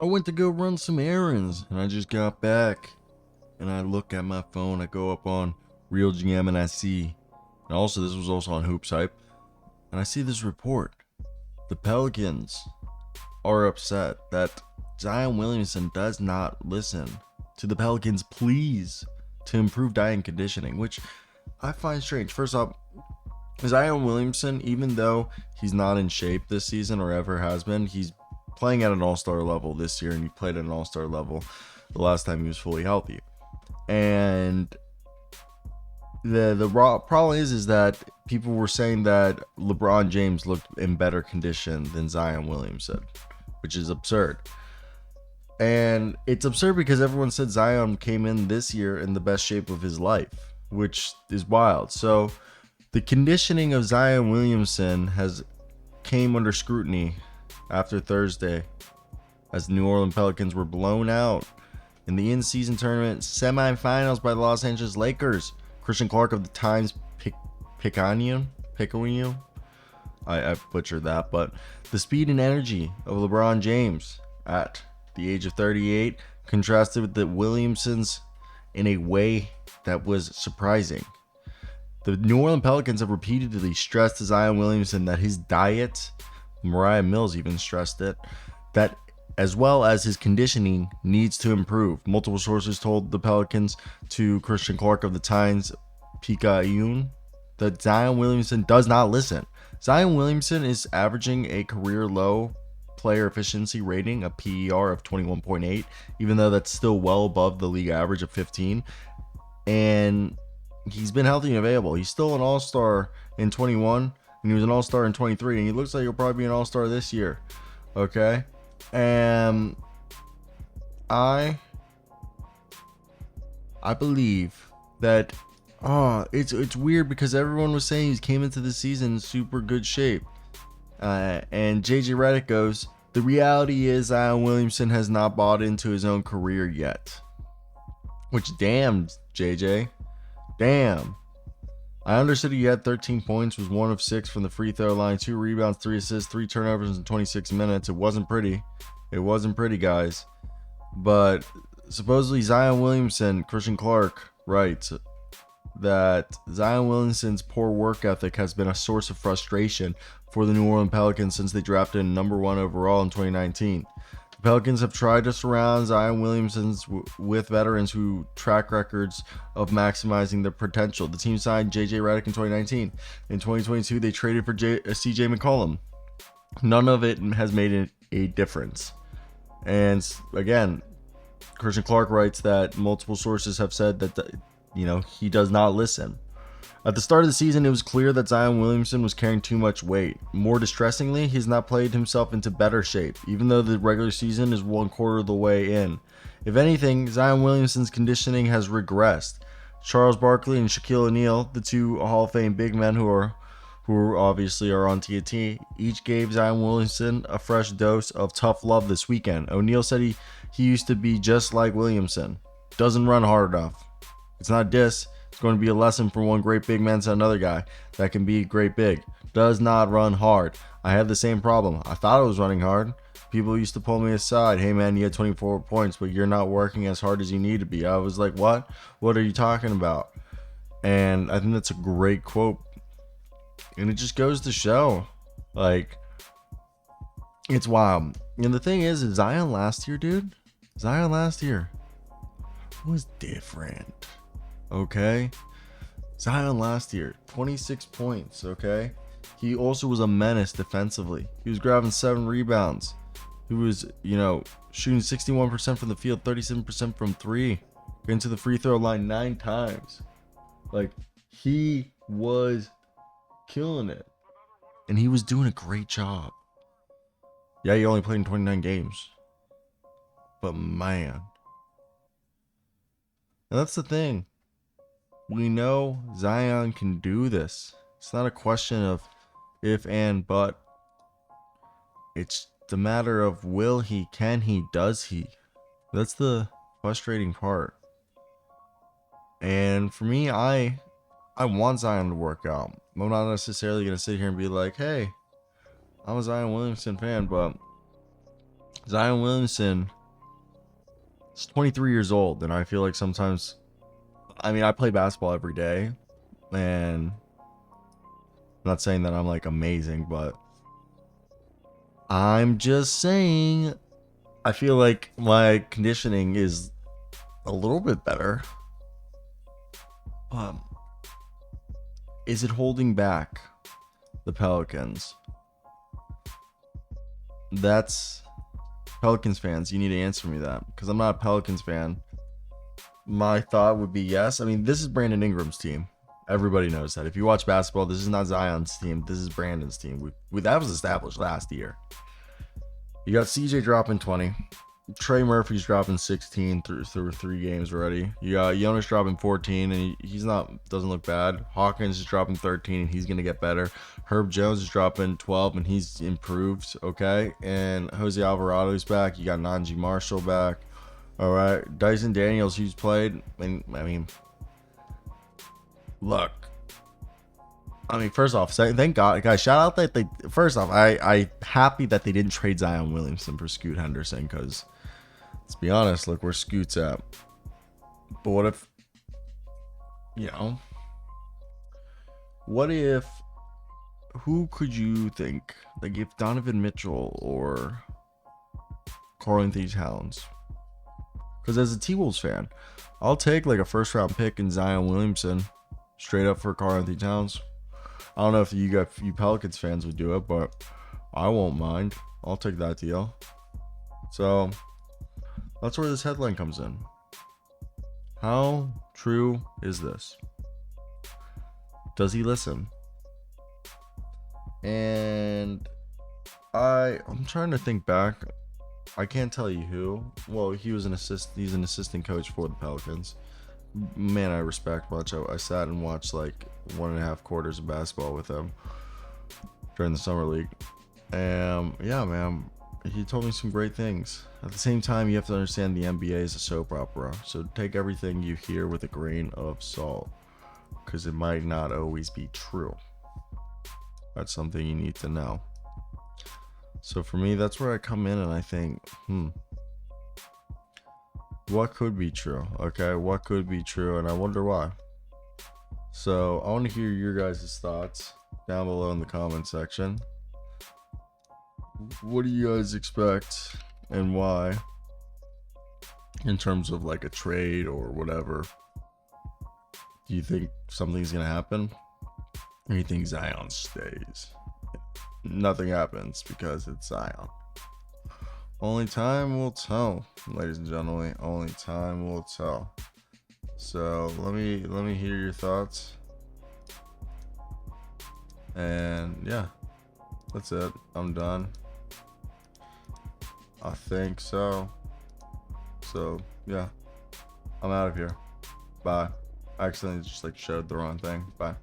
I went to go run some errands and I just got back and I look at my phone. I go up on Real GM and I see, and also this was also on Hoops Hype, and I see this report. The Pelicans are upset that Zion Williamson does not listen to the Pelicans' pleas to improve diet and conditioning, which I find strange. First off, Zion Williamson, even though he's not in shape this season or ever has been, he's playing at an all-star level this year, and he played at an all-star level the last time he was fully healthy. And the raw problem is that people were saying that LeBron James looked in better condition than Zion Williamson, which is absurd. And it's absurd because everyone said Zion came in this year in the best shape of his life, which is wild. So the conditioning of Zion Williamson has came under scrutiny after Thursday as the New Orleans Pelicans were blown out in the in-season tournament semifinals by the Los Angeles Lakers. Christian Clark of the Times-Picayune, I butchered that, but the speed and energy of LeBron James at the age of 38 contrasted with the Williamsons in a way that was surprising. The New Orleans Pelicans have repeatedly stressed to Zion Williamson that his diet, Mariah Mills even stressed it, that as well as his conditioning needs to improve. Multiple sources told the Pelicans to Christian Clark of the Times-Picayune that Zion Williamson does not listen. Zion Williamson is averaging a career low player efficiency rating, a PER of 21.8, even though that's still well above the league average of 15. And he's been healthy and available. He's still an all-star in 21, and he was an all-star in 23, and he looks like he'll probably be an all-star this year. Okay? And I believe that it's weird because everyone was saying he came into the season in super good shape. And JJ Redick goes, the reality is Zion Williamson has not bought into his own career yet. Which, damn, JJ. Damn. I understood he had 13 points, was 1 of 6 from the free throw line, 2 rebounds, 3 assists, 3 turnovers in 26 minutes. It wasn't pretty. It wasn't pretty, guys. But supposedly Zion Williamson, Christian Clark, writes that Zion Williamson's poor work ethic has been a source of frustration for the New Orleans Pelicans since they drafted him number 1 overall in 2019. The Pelicans have tried to surround Zion Williamson with veterans who track records of maximizing their potential. The team signed J.J. Redick in 2019. In 2022, they traded for C.J. McCollum. None of it has made a difference. And again, Christian Clark writes that multiple sources have said that he does not listen. At the start of the season, it was clear that Zion Williamson was carrying too much weight. More distressingly, he's not played himself into better shape, even though the regular season is 1/4 of the way in. If anything, Zion Williamson's conditioning has regressed. Charles Barkley and Shaquille O'Neal, the two Hall of Fame big men who obviously are on TNT, each gave Zion Williamson a fresh dose of tough love this weekend. O'Neal said he used to be just like Williamson. Doesn't run hard enough. It's not a diss. It's going to be a lesson from one great big man to another guy that can be great big. Does not run hard. I have the same problem. I thought I was running hard. People used to pull me aside. Hey man, you had 24 points, but you're not working as hard as you need to be. I was like, what? What are you talking about? And I think that's a great quote. And it just goes to show, like, it's wild. And the thing is Zion last year, dude, Zion last year was different. Okay? Zion last year, 26 points, okay? He also was a menace defensively. He was grabbing 7 rebounds. He was, shooting 61% from the field, 37% from 3. Getting to the free throw line 9 times. Like, he was killing it. And he was doing a great job. Yeah, he only played in 29 games. But man. And that's the thing. We know Zion can do this. It's not a question of if and but. It's the matter of will he, can he, does he. That's the frustrating part. And for me, I want Zion to work out. I'm not necessarily going to sit here and be like, hey, I'm a Zion Williamson fan, but Zion Williamson is 23 years old, and I feel like sometimes, I mean, I play basketball every day, and I'm not saying that I'm like amazing, but I'm just saying I feel like my conditioning is a little bit better. Um, is it holding back the Pelicans? That's Pelicans fans. You need to answer me that, because I'm not a Pelicans fan. My thought would be yes. I mean, this is Brandon Ingram's team. Everybody knows that. If you watch basketball, this is not Zion's team. This is Brandon's team. That was established last year. You got CJ dropping 20. Trey Murphy's dropping 16 through 3 games already. You got Jonas dropping 14, and he's doesn't look bad. Hawkins is dropping 13, and he's gonna get better. Herb Jones is dropping 12, and he's improved. Okay, and Jose Alvarado's back. You got Najee Marshall back. All right, Dyson Daniels, who's played, and I mean, look. I mean, first off, thank God, guys. Shout out that they. First off, I happy that they didn't trade Zion Williamson for Scoot Henderson, because let's be honest, look where Scoot's at. But what if, what if, who could you think, like if Donovan Mitchell or Karl Anthony Towns? Because as a T-Wolves fan, I'll take like a first round pick in Zion Williamson straight up for Karl Anthony Towns. I don't know if you Pelicans fans would do it, but I won't mind. I'll take that deal. So that's where this headline comes in. How true is this? Does he listen? And I'm trying to think back. I can't tell you who. Well, he's an assistant coach for the Pelicans. Man, I respect much. I sat and watched like 1.5 quarters of basketball with him during the summer league. Yeah, man, he told me some great things. At the same time, you have to understand the NBA is a soap opera, so take everything you hear with a grain of salt, because it might not always be true. That's something you need to know. So for me, that's where I come in and I think, what could be true? Okay, what could be true? And I wonder why. So I want to hear your guys' thoughts down below in the comment section. What do you guys expect and why, in terms of like a trade or whatever? Do you think something's gonna happen, or do you think Zion stays? Nothing happens because it's Zion. Only time will tell, ladies and gentlemen. Only time will tell. So let me hear your thoughts. And yeah, that's it. I'm done. I think so. So yeah, I'm out of here. Bye. I accidentally just like showed the wrong thing. Bye.